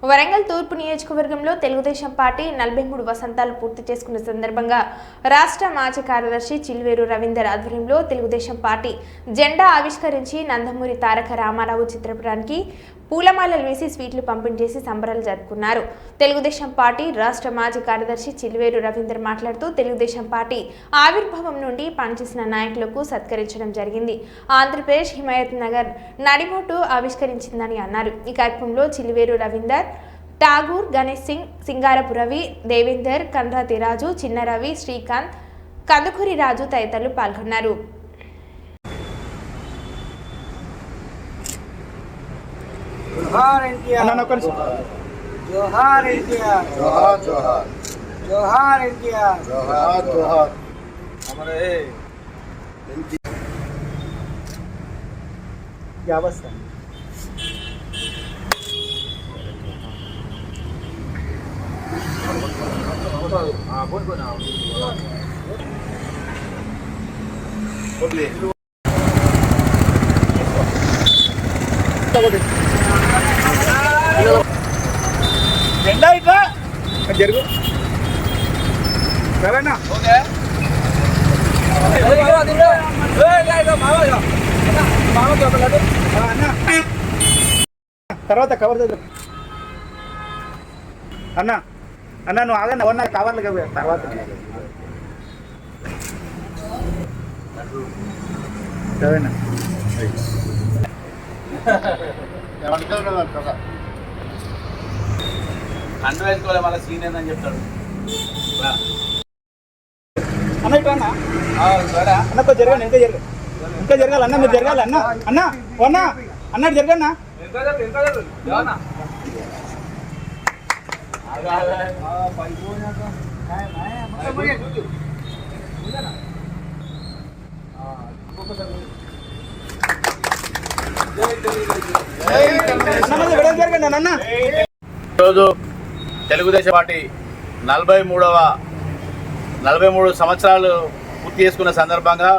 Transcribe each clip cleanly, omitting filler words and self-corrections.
వరంగల్ తూర్పు నియోజకవర్గంలో తెలుగుదేశం పార్టీ 43 వసంతాలు పూర్తి చేసుకున్న సందర్భంగా రాష్ట్ర మాజీ కార్యదర్శి చిల్వేరు రవీందర్ ఆధ్వర్యంలో తెలుగుదేశం పార్టీ జెండా ఆవిష్కరించి నందమూరి తారక రామారావు చిత్రపటానికి పూలమాలలు వేసి స్వీట్లు పంపిణీ చేసి సంబరాలు జరుపుకున్నారు. తెలుగుదేశం పార్టీ రాష్ట్ర మాజీ కార్యదర్శి చిల్వేరు రవీందర్ మాట్లాడుతూ తెలుగుదేశం పార్టీ ఆవిర్భావం నుండి పనిచేసిన నాయకులకు సత్కరించడం జరిగింది. ఆంధ్రప్రదేశ్ హిమాయత్ నగర్ నడిబొట్టు ఆవిష్కరించిందని అన్నారు. ఈ కార్యక్రమంలో చిల్వేరు రవీందర్, ఠాగూర్, గణేష్ సింగ్, సింగారపు రవి, దేవేందర్, కండ్రాతి రాజు, చిన్న రవి, శ్రీకాంత్, కందుకూరి రాజు తదితరులు పాల్గొన్నారు. जोहार एनटीआर, जोहार एनटीआर, जोहार जोहार, जोहार एनटीआर, जोहार जोहार. हमारे क्या अवस्था है? झंडा इतना जरूर ना తర్వాత కవర్ అన్న అన్న నువ్వు ఆగన్న అన్న కవర్లు తర్వాత సరేనా అండు వేసుకోవాలి మళ్ళీ సీన్ ఏందని చెప్తాడు. అన్న ఇట్లా అన్న అన్నతో జరగండి, ఇంకా జరగాలి అన్న, మీరు జరగాలి అన్న అన్న అన్న అన్నట్టు జరగన్నా. ఈరోజు తెలుగుదేశం పార్టీ 43 సంవత్సరాలు పూర్తి చేసుకున్న సందర్భంగా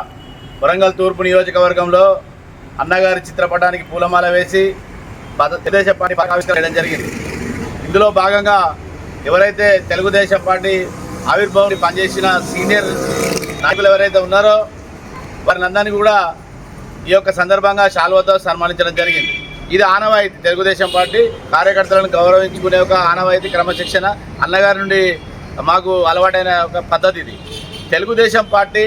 వరంగల్ తూర్పు నియోజకవర్గంలో అన్నగారి చిత్రపటానికి పూలమాల వేసి తెలుగుదేశం పార్టీ ఆవిష్కరణ చేయడం జరిగింది. ఇందులో భాగంగా ఎవరైతే తెలుగుదేశం పార్టీ ఆవిర్భావం పనిచేసిన సీనియర్ నాయకులు ఎవరైతే ఉన్నారో వారిని అందరినీ కూడా ఈ యొక్క సందర్భంగా శాల్వాతో సన్మానించడం జరిగింది. ఇది ఆనవాయితీ, తెలుగుదేశం పార్టీ కార్యకర్తలను గౌరవించుకునే ఒక ఆనవాయితీ, క్రమశిక్షణ అన్నగారి నుండి మాకు అలవాటైన ఒక పద్ధతి. ఇది తెలుగుదేశం పార్టీ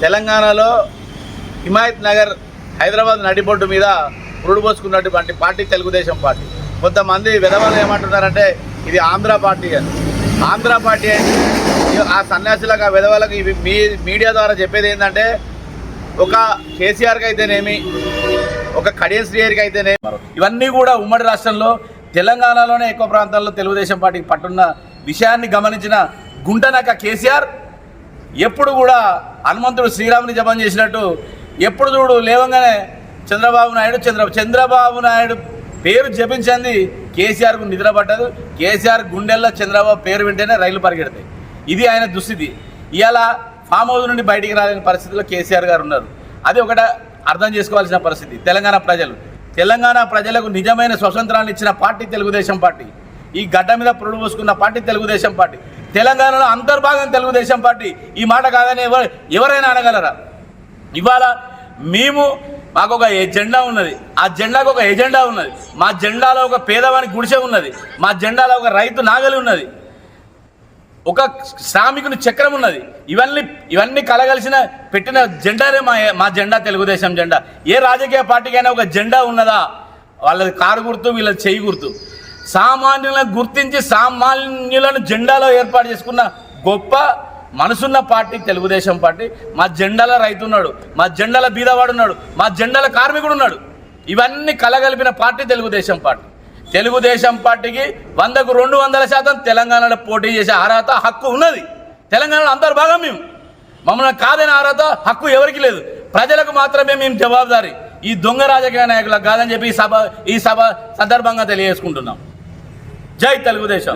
తెలంగాణలో హిమాయత్ నగర్ హైదరాబాద్ నడిబొడ్డు మీద పురుడు పోసుకున్నటువంటి పార్టీ తెలుగుదేశం పార్టీ. కొంతమంది విధవలు ఏమంటున్నారంటే ఇది ఆంధ్ర పార్టీ అని. ఆంధ్ర పార్టీ అయితే ఆ సన్యాసులకు, ఆ విధవలకు ఇవి మీడియా ద్వారా చెప్పేది ఏంటంటే ఒక కేసీఆర్కి అయితేనేమి, ఒక కడియం శ్రీహరికి అయితేనేమి, ఇవన్నీ కూడా ఉమ్మడి రాష్ట్రంలో తెలంగాణలోనే ఎక్కువ ప్రాంతాల్లో తెలుగుదేశం పార్టీకి పట్టున్న విషయాన్ని గమనించిన గుంటనక్క కేసీఆర్ ఎప్పుడు కూడా హనుమంతుడు శ్రీరాముని జపం చేసినట్టు ఎప్పుడు చూడు లేవంగానే చంద్రబాబు నాయుడు పేరు జపించింది కేసీఆర్కు నిద్ర పట్టదు. కేసీఆర్ గుండెల్లో చంద్రబాబు పేరు వింటేనే రైలు పరిగెడతాయి. ఇది ఆయన దుస్థితి. ఇలా ఫామ్ హౌస్ నుండి బయటికి రాలేని పరిస్థితిలో కేసీఆర్ గారు ఉన్నారు. అది ఒకటి అర్థం చేసుకోవాల్సిన పరిస్థితి. తెలంగాణ ప్రజలకు నిజమైన స్వతంత్రాన్ని ఇచ్చిన పార్టీ తెలుగుదేశం పార్టీ. ఈ గడ్డ మీద పురుడు పోసుకున్న పార్టీ తెలుగుదేశం పార్టీ. తెలంగాణలో అంతర్భాగం తెలుగుదేశం పార్టీ. ఈ మాట కాదని ఎవరైనా అనగలరా? ఇవాళ మాకు ఒక జెండా ఉన్నది, ఆ జెండాకు ఒక ఎజెండా ఉన్నది. మా జెండాలో ఒక పేదవాని గుడిసె ఉన్నది, మా జెండాలో ఒక రైతు నాగలి ఉన్నది, ఒక శ్రామికుని చక్రం ఉన్నది. ఇవన్నీ కలగలిసిన పెట్టిన జెండానే మా జెండా, తెలుగుదేశం జెండా. ఏ రాజకీయ పార్టీకైనా ఒక జెండా ఉన్నదా? వాళ్ళది కారు గుర్తు, వీళ్ళది చెయ్యి గుర్తు. సామాన్యులను గుర్తించి సామాన్యులను జెండాలో ఏర్పాటు చేసుకున్న గొప్ప మనసున్న పార్టీ తెలుగుదేశం పార్టీ. మా జెండాల రైతు ఉన్నాడు, మా జెండాల బీదవాడు ఉన్నాడు, మా జెండాల కార్మికుడు ఉన్నాడు. ఇవన్నీ కలగలిపిన పార్టీ తెలుగుదేశం పార్టీ. తెలుగుదేశం పార్టీకి 100కు 200% తెలంగాణలో పోటీ చేసే అర్హత, హక్కు ఉన్నది. తెలంగాణలో అంతర్భాగం మేము. మమ్మల్ని కాదని అర్హత, హక్కు ఎవరికి లేదు. ప్రజలకు మాత్రమే మేము జవాబుదారీ. ఈ దొంగ రాజకీయ నాయకులకు కాదని చెప్పి ఈ సభ సందర్భంగా తెలియజేసుకుంటున్నాం. జై తెలుగుదేశం.